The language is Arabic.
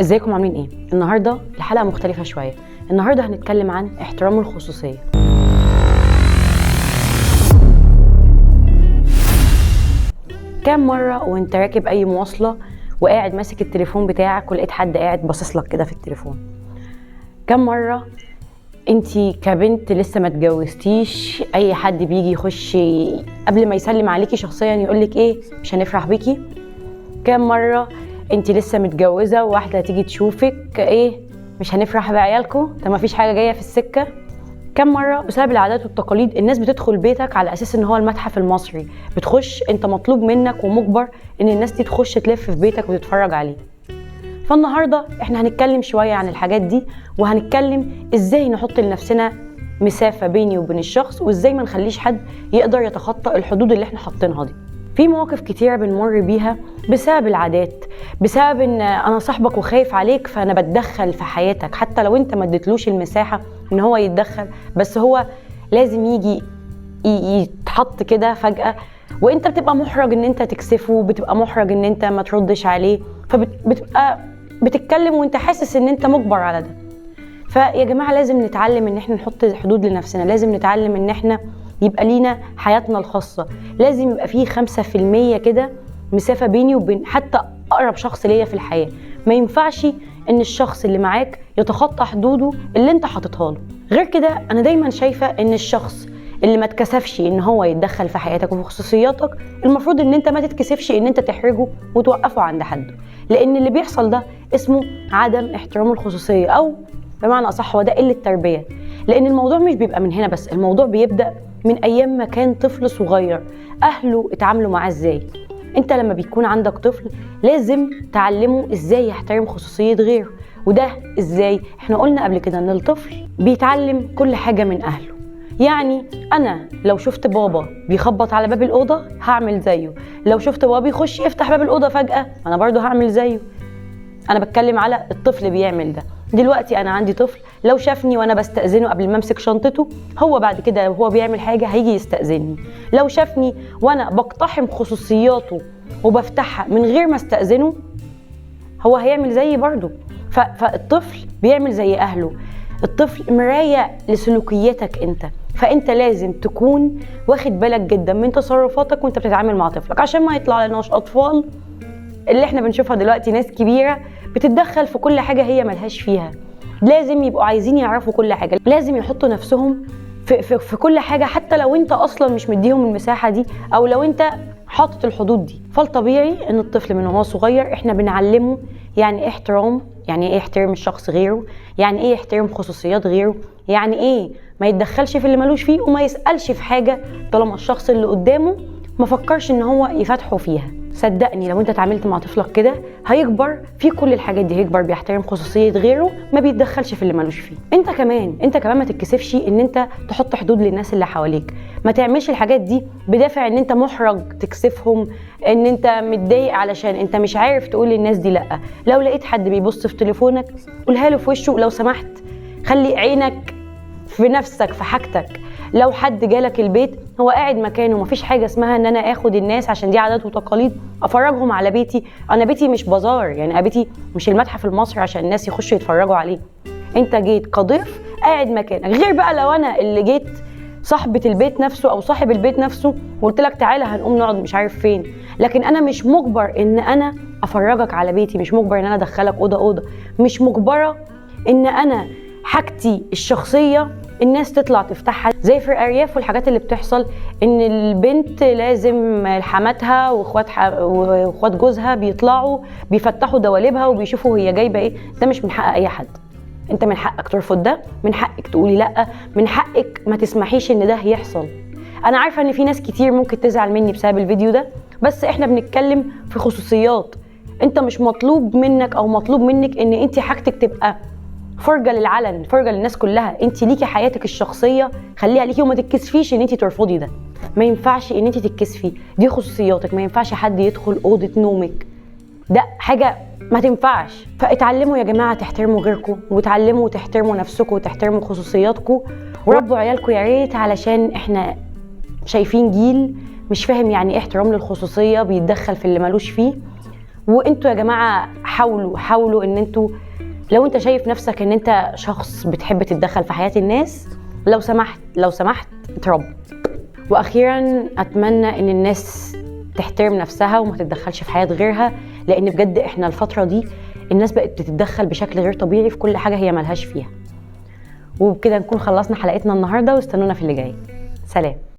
ازيكم عاملين ايه؟ النهارده الحلقه مختلفه شويه. النهارده هنتكلم عن احترام الخصوصيه. كام مره وانت راكب اي مواصله وقاعد ماسك التليفون بتاعك ولقيت حد قاعد باصص لك كده في التليفون؟ كام مره انتي كبنت لسه ما اتجوزتيش اي حد بيجي يخش قبل ما يسلم عليكي شخصيا يقولك ايه مش هنفرح بيكي؟ كام مره انتي لسه متجوزه وواحده تيجي تشوفك ايه مش هنفرح بعيالكم؟ ده ما فيش حاجه جايه في السكه. كم مره بسبب العادات والتقاليد الناس بتدخل بيتك على اساس ان هو المتحف المصري، بتخش انت مطلوب منك ومجبر ان الناس دي تخش تلف في بيتك وتتفرج عليه. فالنهارده احنا هنتكلم شويه عن الحاجات دي، وهنتكلم ازاي نحط لنفسنا مسافه بيني وبين الشخص، وازاي ما نخليش حد يقدر يتخطى الحدود اللي احنا حاطينها دي. في مواقف كتيره بنمر بيها بسبب العادات، بسبب ان انا صاحبك وخايف عليك فانا بتدخل في حياتك، حتى لو انت ما اديتلوش المساحه ان هو يتدخل، بس هو لازم يجي يتحط كده فجاه، وانت بتبقى محرج ان انت تكسفه، بتبقى محرج ان انت ما تردش عليه، فبتبقى بتتكلم وانت حاسس ان انت مجبر على ده. فيا جماعه لازم نتعلم ان احنا نحط حدود لنفسنا، لازم نتعلم ان احنا يبقى لينا حياتنا الخاصه، لازم يبقى فيه 5% كده مسافه بيني وبين حتى اقرب شخص ليا في الحياه. ما ينفعش ان الشخص اللي معاك يتخطى حدوده اللي انت حاططها له. غير كده انا دايما شايفه ان الشخص اللي ما تكسفش ان هو يتدخل في حياتك وفي خصوصياتك، المفروض ان انت ما تتكسفش ان انت تحرجه وتوقفه عند حده، لان اللي بيحصل ده اسمه عدم احترام الخصوصيه، او بمعنى اصح هو ده قله تربيه. لان الموضوع مش بيبقى من هنا بس، الموضوع بيبدا من ايام ما كان طفل صغير اهله اتعاملوا معاه ازاي. انت لما بيكون عندك طفل لازم تعلمه ازاي يحترم خصوصيه غيره. وده ازاي؟ احنا قلنا قبل كده ان الطفل بيتعلم كل حاجه من اهله. يعني انا لو شفت بابا بيخبط على باب الاوضه هعمل زيه، لو شفت بابا بيخش يفتح باب الاوضه فجاه انا برضو هعمل زيه. انا بتكلم على الطفل بيعمل ده. دلوقتي انا عندي طفل لو شافني وانا بستأذنه قبل ما امسك شنطته، هو بعد كده لو هو بيعمل حاجه هيجي يستأذني. لو شافني وانا بقتحم خصوصياته وبفتحها من غير ما استأذنه هو هيعمل زيي برضو. فالطفل بيعمل زي اهله، الطفل مراية لسلوكياتك انت، فانت لازم تكون واخد بالك جدا من تصرفاتك وانت بتتعامل مع طفلك، عشان ما يطلع لناش اطفال اللي احنا بنشوفها دلوقتي، ناس كبيرة بتتدخل في كل حاجة هي ملهاش فيها. لازم يبقوا عايزين يعرفوا كل حاجة، لازم يحطوا نفسهم في كل حاجة، حتى لو انت اصلا مش مديهم المساحة دي، او لو انت حاطط الحدود دي. فالطبيعي ان الطفل من وهو صغير احنا بنعلمه يعني ايه احترام، يعني ايه يحترم الشخص غيره، يعني ايه يحترم خصوصيات غيره، يعني ايه ما يتدخلش في اللي ملوش فيه، وما يسألش في حاجة طالما الشخص اللي قدامه ما فكرش ان هو يفتحه فيها. صدقني لو انت اتعاملت مع طفلك كده هيكبر في كل الحاجات دي، هيكبر بيحترم خصوصية غيره، ما بيتدخلش في اللي ملوش فيه. انت كمان ما تتكسفش ان انت تحط حدود للناس اللي حواليك، ما تعملش الحاجات دي بدافع ان انت محرج تكسفهم، ان انت متضايق علشان انت مش عارف تقول للناس دي لا. لو لقيت حد بيبص في تليفونك قولها له في وشه لو سمحت، خلي عينك في نفسك في حاجتك. لو حد جالك البيت هو قاعد مكانه، مفيش حاجه اسمها ان انا اخد الناس عشان دي عادات وتقاليد افرجهم على بيتي. انا بيتي مش بازار، يعني انا بيتي مش المتحف المصري عشان الناس يخشوا يتفرجوا عليه. انت جيت كضيف قاعد مكانك، غير بقى لو انا اللي جيت صاحبة البيت نفسه او صاحب البيت نفسه وقلت لك تعالى هنقوم نقعد مش عارف فين، لكن انا مش مجبر ان انا افرجك على بيتي، مش مجبر ان انا ادخلك اوضه، مش مجبره ان انا حاجتي الشخصيه الناس تطلع تفتحها. زي في الارياف والحاجات اللي بتحصل ان البنت لازم حماتها واخوات جوزها بيطلعوا بيفتحوا دواليبها وبيشوفوا هي جايبه ايه. ده مش من حق اي حد، انت من حقك ترفض ده، من حقك تقولي لا، من حقك ما تسمحيش ان ده يحصل. انا عارفه ان في ناس كتير ممكن تزعل مني بسبب الفيديو ده، بس احنا بنتكلم في خصوصيات. انت مش مطلوب منك او مطلوب منك ان انت حاجتك تبقى فرجه للعلن، فرجه للناس كلها. انت ليكي حياتك الشخصيه خليها ليكي، وما تتكسفيش ان انت ترفضي ده. ما ينفعش ان انت تتكسفي، دي خصوصياتك، ما ينفعش حد يدخل اوضه نومك، ده حاجه ما تنفعش. فاتعلموا يا جماعه تحترموا غيركم، وتعلموا تحترموا نفسكم وتحترموا خصوصياتكم، وربوا عيالكم يا ريت، علشان احنا شايفين جيل مش فاهم يعني ايه احترام للخصوصيه، بيتدخل في اللي مالوش فيه. وانتوا يا جماعه حاولوا ان انتوا لو انت شايف نفسك ان انت شخص بتحب تتدخل في حياه الناس، لو سمحت اتربى. واخيرا اتمنى ان الناس تحترم نفسها وما تتدخلش في حياه غيرها، لان بجد احنا الفتره دي الناس بقت بتتدخل بشكل غير طبيعي في كل حاجه هي ملهاش فيها. وبكده نكون خلصنا حلقتنا النهارده، واستنونا في اللي جاي. سلام.